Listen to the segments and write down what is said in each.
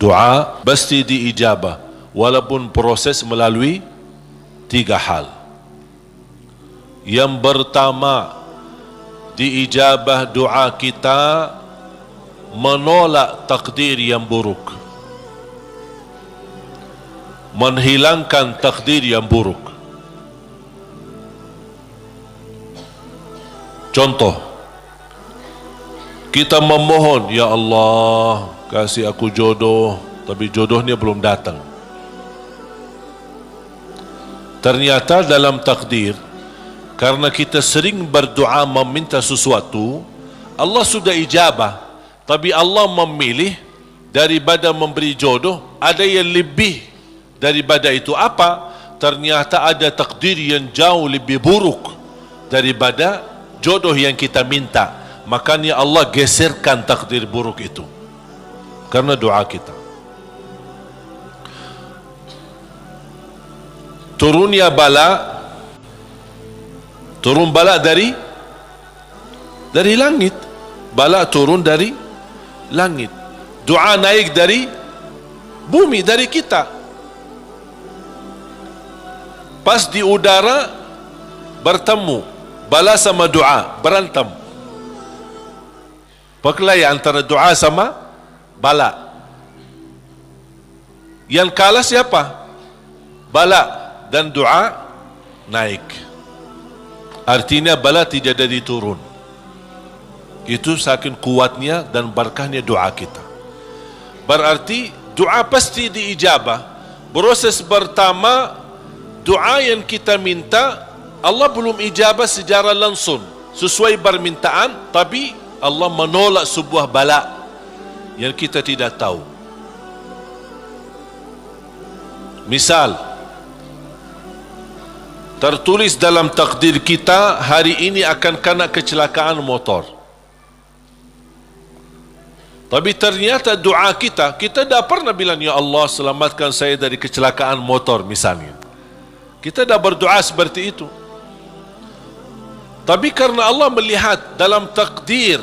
doa pasti diijabah, walaupun proses melalui 3 hal. Yang pertama, diijabah doa kita menolak takdir yang buruk, menghilangkan takdir yang buruk. Contoh, kita memohon, ya Allah kasih aku jodoh, tapi jodohnya belum datang. Ternyata dalam takdir, karena kita sering berdoa meminta sesuatu, Allah sudah ijabah, tapi Allah memilih daripada memberi jodoh, ada yang lebih daripada itu. Apa? Ternyata ada takdir yang jauh lebih buruk daripada jodoh yang kita minta. Makanya Allah geserkan takdir buruk itu karena doa kita. Turunnya bala, turun bala dari langit. Bala turun dari langit. Doa naik dari bumi, dari kita. Pas di udara bertemu, bala sama doa berantem. Perkelahian antara doa sama bala. Yang kalah siapa? Bala. Dan doa naik. Artinya bala tidak jadi turun. Itu saking kuatnya dan berkahnya doa kita. Berarti doa pasti diijabah. Proses pertama, doa yang kita minta Allah belum ijabah secara langsung sesuai permintaan, tapi Allah menolak sebuah bala yang kita tidak tahu. Misal, tertulis dalam takdir kita hari ini akan kena kecelakaan motor, tapi ternyata doa kita tidak pernah bilang, ya Allah selamatkan saya dari kecelakaan motor misalnya. Kita dah berdoa seperti itu, tapi karena Allah melihat dalam takdir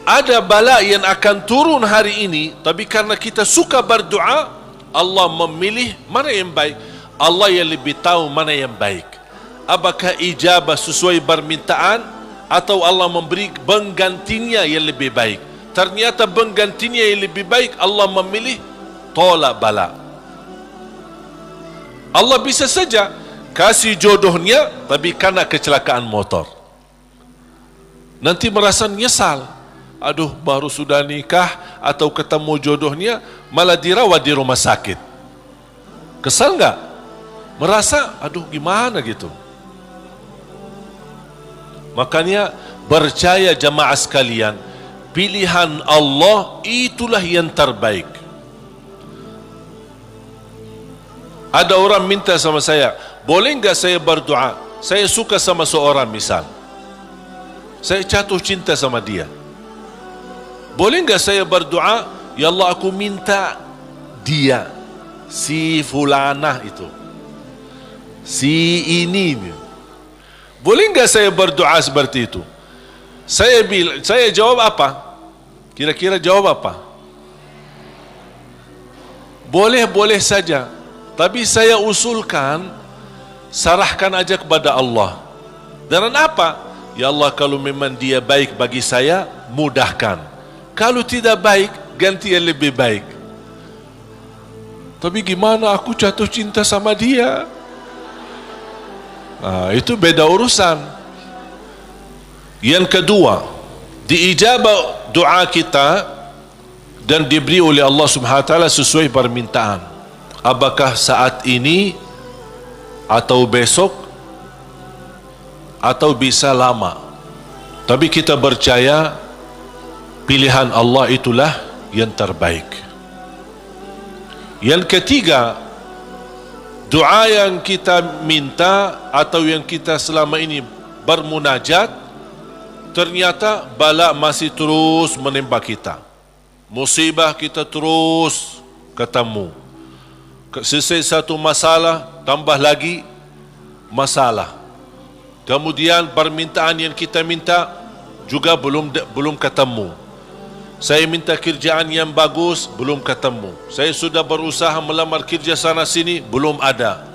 ada bala yang akan turun hari ini, tapi karena kita suka berdoa, Allah memilih mana yang baik. Allah yang lebih tahu mana yang baik. Apakah ijabah sesuai permintaan atau Allah memberi penggantinya yang lebih baik. Ternyata penggantinya yang lebih baik, Allah memilih tolak bala. Allah bisa saja kasih jodohnya tapi kena kecelakaan motor. Nanti merasa nyesal. Aduh, baru sudah nikah atau ketemu jodohnya malah dirawat di rumah sakit. Kesal enggak? Merasa, aduh gimana gitu. Makanya percaya jamaah sekalian, pilihan Allah itulah yang terbaik. Ada orang minta sama saya, boleh enggak saya berdoa? Saya suka sama seorang misal, saya jatuh cinta sama dia. Boleh enggak saya berdoa, ya Allah aku minta dia, si fulanah itu, si ini. Boleh enggak saya berdoa seperti itu? Saya jawab apa? Kira-kira jawab apa? Boleh saja, tapi saya usulkan, serahkan aja kepada Allah. Dan apa? Ya Allah, kalau memang dia baik bagi saya, mudahkan. Kalau tidak baik, ganti yang lebih baik. Tapi gimana aku jatuh cinta sama dia? Nah, itu beda urusan. Yang kedua, diijabah doa kita dan diberi oleh Allah Subhanahu wa taala sesuai permintaan. Apakah saat ini atau besok atau bisa lama. Tapi kita percaya pilihan Allah itulah yang terbaik. Yang ketiga, doa yang kita minta atau yang kita selama ini bermunajat, ternyata bala masih terus menimpa kita. Musibah kita terus ketemu. Selesai satu masalah, tambah lagi masalah. Kemudian permintaan yang kita minta juga belum ketemu. Saya minta kerjaan yang bagus, belum ketemu. Saya sudah berusaha melamar kerja sana sini, belum ada.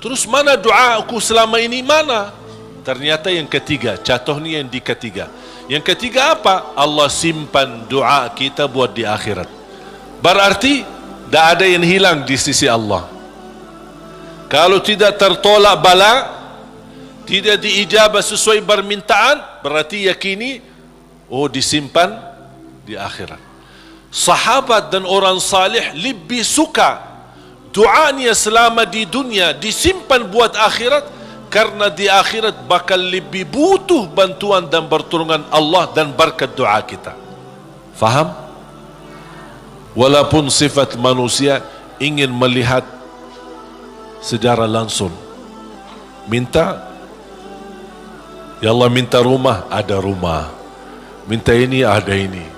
Terus mana doa aku selama ini, mana? Ternyata yang ketiga, contoh ni yang di ketiga. Yang ketiga apa? Allah simpan doa kita buat di akhirat. Berarti tak ada yang hilang di sisi Allah. Kalau tidak tertolak bala, tidak diijabah sesuai permintaan, berarti yakini, oh disimpan di akhirat. Sahabat dan orang salih lebih suka doanya selama di dunia disimpan buat akhirat, karena di akhirat bakal lebih butuh bantuan dan pertolongan Allah dan berkat doa kita. Faham? Walaupun sifat manusia ingin melihat secara langsung, minta, ya Allah minta rumah, ada rumah, minta ini, ada ini.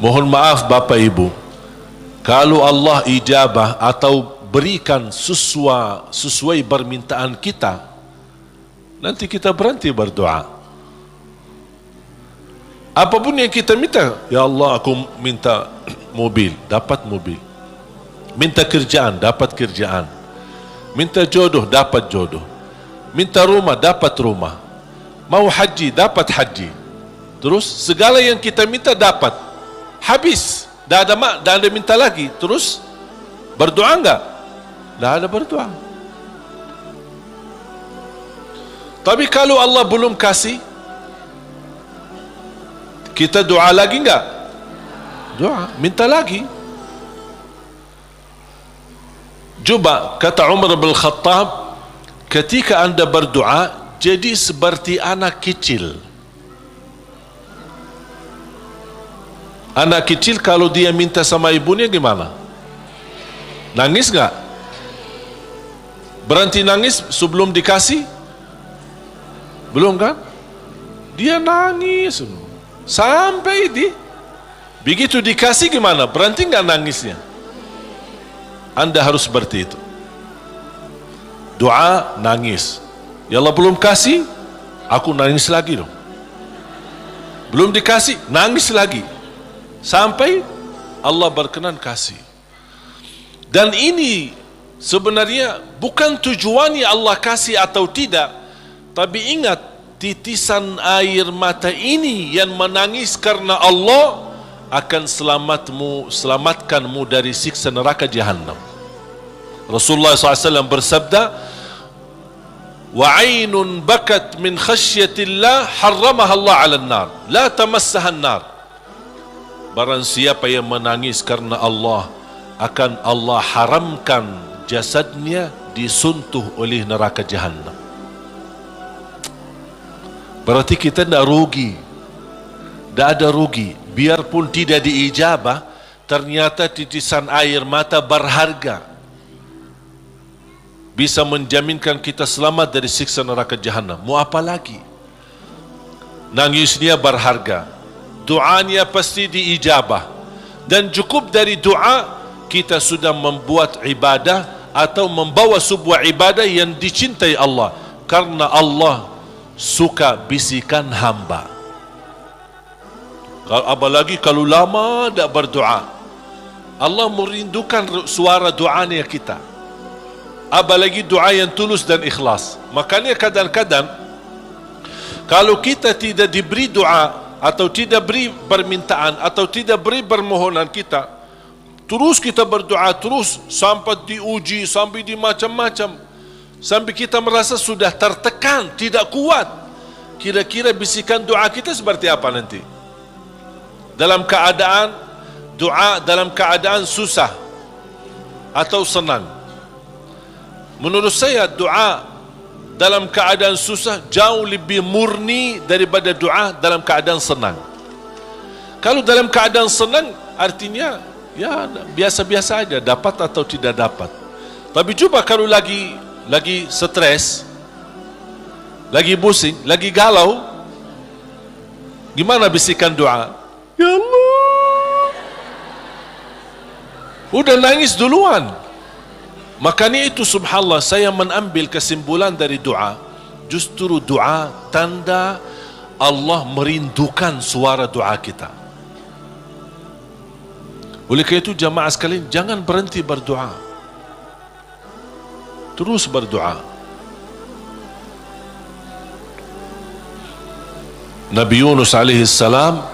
Mohon maaf Bapak Ibu, kalau Allah ijabah atau berikan sesuai permintaan kita, nanti kita berhenti berdoa. Apapun yang kita minta, ya Allah aku minta mobil, dapat mobil. Minta kerjaan, dapat kerjaan. Minta jodoh, dapat jodoh. Minta rumah, dapat rumah. Mau haji, dapat haji. Terus segala yang kita minta dapat. Habis, dah ada minta lagi. Terus berdoa enggak? Dah ada berdoa. Tapi kalau Allah belum kasih, kita doa lagi enggak? Doa, minta lagi. Coba kata Umar bin Khattab, ketika anda berdoa jadi seperti anak kecil. Anak kecil kalau dia minta sama ibunya gimana? Nangis enggak? Berhenti nangis sebelum dikasih? Belum kan? Dia nangis sampai begitu dikasih gimana? Berhenti enggak nangisnya? Anda harus seperti itu. Doa, nangis. Ya Allah belum kasih, aku nangis lagi dong. Belum dikasih, nangis lagi. Sampai Allah berkenan kasih. Dan ini sebenarnya bukan tujuannya Allah kasih atau tidak. Tapi ingat, titisan air mata ini yang menangis karena Allah akan selamatkanmu dari siksa neraka Jahannam. Rasulullah SAW bersabda, wa ainun bakat min khasyatillah harramaha Allah 'alan nar, la tamassaha an-nar. Barang siapa yang menangis karena Allah, akan Allah haramkan jasadnya disentuh oleh neraka Jahannam. Berarti kita tidak rugi, tidak ada rugi. Biarpun tidak diijabah, ternyata titisan air mata berharga, bisa menjaminkan kita selamat dari siksa neraka Jahannam. Mau apa lagi? Nangisnya berharga, doanya pasti diijabah, dan cukup dari doa kita sudah membuat ibadah atau membawa sebuah ibadah yang dicintai Allah, karena Allah suka bisikan hamba. Apalagi kalau lama tak berdoa, Allah merindukan suara doanya kita. Apalagi doa yang tulus dan ikhlas. Makanya kadang-kadang kalau kita tidak diberi doa, atau tidak beri permintaan, atau tidak beri permohonan kita, terus kita berdoa terus sampai diuji, sampai di macam-macam, sampai kita merasa sudah tertekan, tidak kuat. Kira-kira bisikan doa kita seperti apa nanti? Dalam keadaan doa, dalam keadaan susah atau senang? Menurut saya doa dalam keadaan susah jauh lebih murni daripada doa dalam keadaan senang. Kalau dalam keadaan senang artinya ya biasa-biasa aja, dapat atau tidak dapat. Tapi coba kalau lagi stres, lagi pusing, lagi galau, gimana bisikan doa? Ya Allah, udah nangis duluan. Makanya itu subhanallah, saya mengambil kesimpulan dari doa, justru doa tanda Allah merindukan suara doa kita. Oleh kerana itu jamaah sekalian, jangan berhenti berdoa. Terus berdoa. Nabi Yunus alaihi salam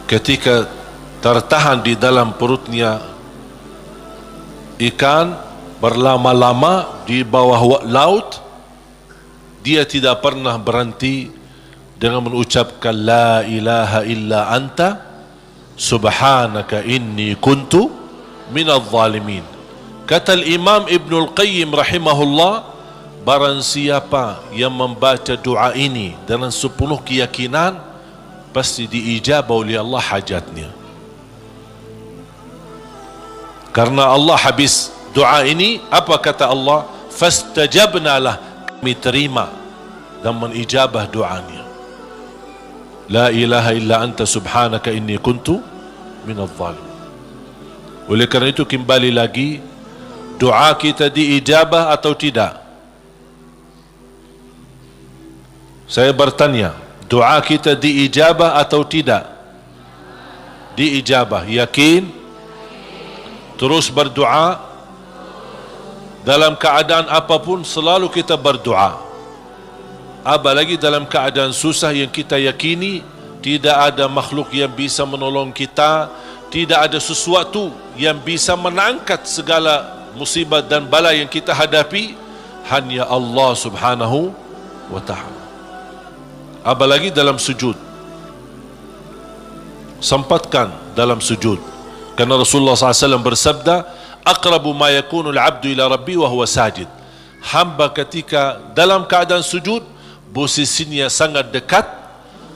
ketika tertahan di dalam perutnya ikan berlama-lama di bawah laut, dia tidak pernah berhenti dengan mengucapkan la ilaha illa anta subhanaka inni kuntu minadh zalimin. Kata Imam Ibnul Qayyim rahimahullah, barang siapa yang membaca doa ini dengan sepenuh keyakinan, pasti diijabah oleh Allah hajatnya. Karena Allah habis doa ini, apa kata Allah? Fastajabna lah, kami terima dan menijabah doanya. La ilaha illa anta subhanaka inni kuntu minadh zalimin. Oleh kerana itu kembali lagi, doa kita diijabah atau tidak? Saya bertanya, doa kita diijabah atau tidak? Diijabah. Yakin? Terus berdoa. Dalam keadaan apapun selalu kita berdoa. Apalagi dalam keadaan susah yang kita yakini tidak ada makhluk yang bisa menolong kita, tidak ada sesuatu yang bisa mengangkat segala musibah dan bala yang kita hadapi, hanya Allah subhanahu wa ta'ala. Apalagi dalam sujud, sempatkan dalam sujud, karena Rasulullah SAW bersabda, aqrabu ma yakunu al-'abdu ila rabbi wa huwa sajid. Hamba ketika dalam keadaan sujud, posisinya sangat dekat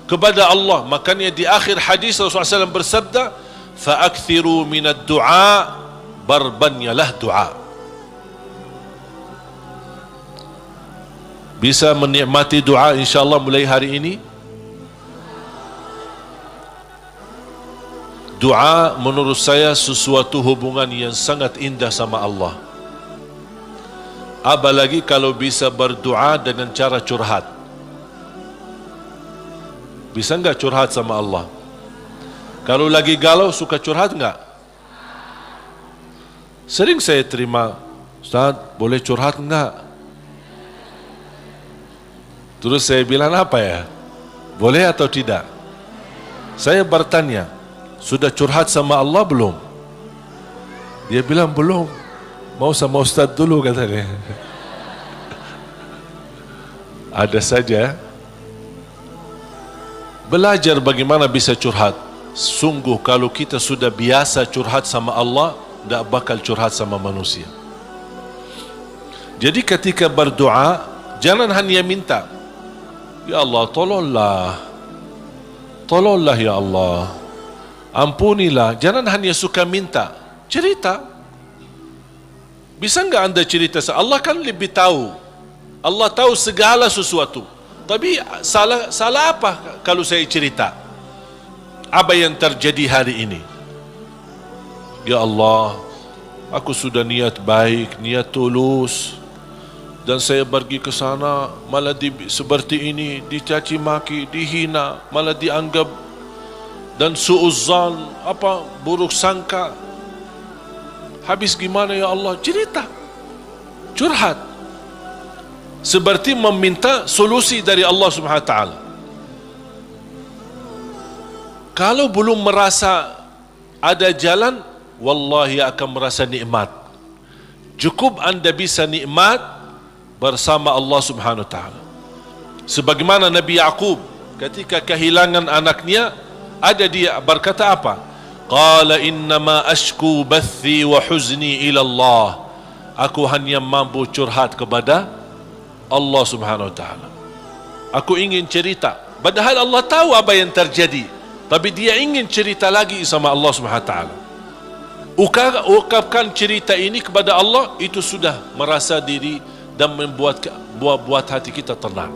kepada Allah. Makanya di akhir hadis Rasulullah SAW bersabda, fa'akthiru minad du'a, barbanyalah doa. Bisa menikmati doa insyaAllah mulai hari ini. Doa menurut saya sesuatu hubungan yang sangat indah sama Allah. Apalagi kalau bisa berdoa dengan cara curhat. Bisa enggak curhat sama Allah? Kalau lagi galau suka curhat enggak? Sering saya terima, Ustaz boleh curhat enggak? Terus saya bilang apa ya? Boleh atau tidak? Saya bertanya, sudah curhat sama Allah belum? Dia bilang belum. Mau sama Ustaz dulu katanya. Ada saja. Belajar bagaimana bisa curhat. Sungguh kalau kita sudah biasa curhat sama Allah, tidak bakal curhat sama manusia. Jadi ketika berdoa, jangan hanya minta, ya Allah tolonglah, tolonglah ya Allah, ampunilah. Jangan hanya suka minta, cerita. Bisa enggak anda cerita? Allah kan lebih tahu. Allah tahu segala sesuatu. Tapi salah apa kalau saya cerita apa yang terjadi hari ini? Ya Allah, aku sudah niat baik, niat tulus, dan saya pergi ke sana malah seperti ini, dicaci maki, dihina, malah dianggap dan suuzzan, apa buruk sangka. Habis gimana ya Allah? Cerita, curhat, seperti meminta solusi dari Allah Subhanahu wa taala. Kalau belum merasa ada jalan, wallahi akan merasa nikmat. Cukup anda bisa nikmat bersama Allah Subhanahu wa taala. Sebagaimana Nabi Yaqub ketika kehilangan anaknya, ada dia berkata apa? Qala innama ashku bathi wa huzni ila Allah. Aku hanya mampu curhat kepada Allah Subhanahu wa taala. Aku ingin cerita, padahal Allah tahu apa yang terjadi, tapi dia ingin cerita lagi sama Allah Subhanahu wa taala. Ungkapkan cerita ini kepada Allah, itu sudah merasa diri dan membuat hati kita tenang.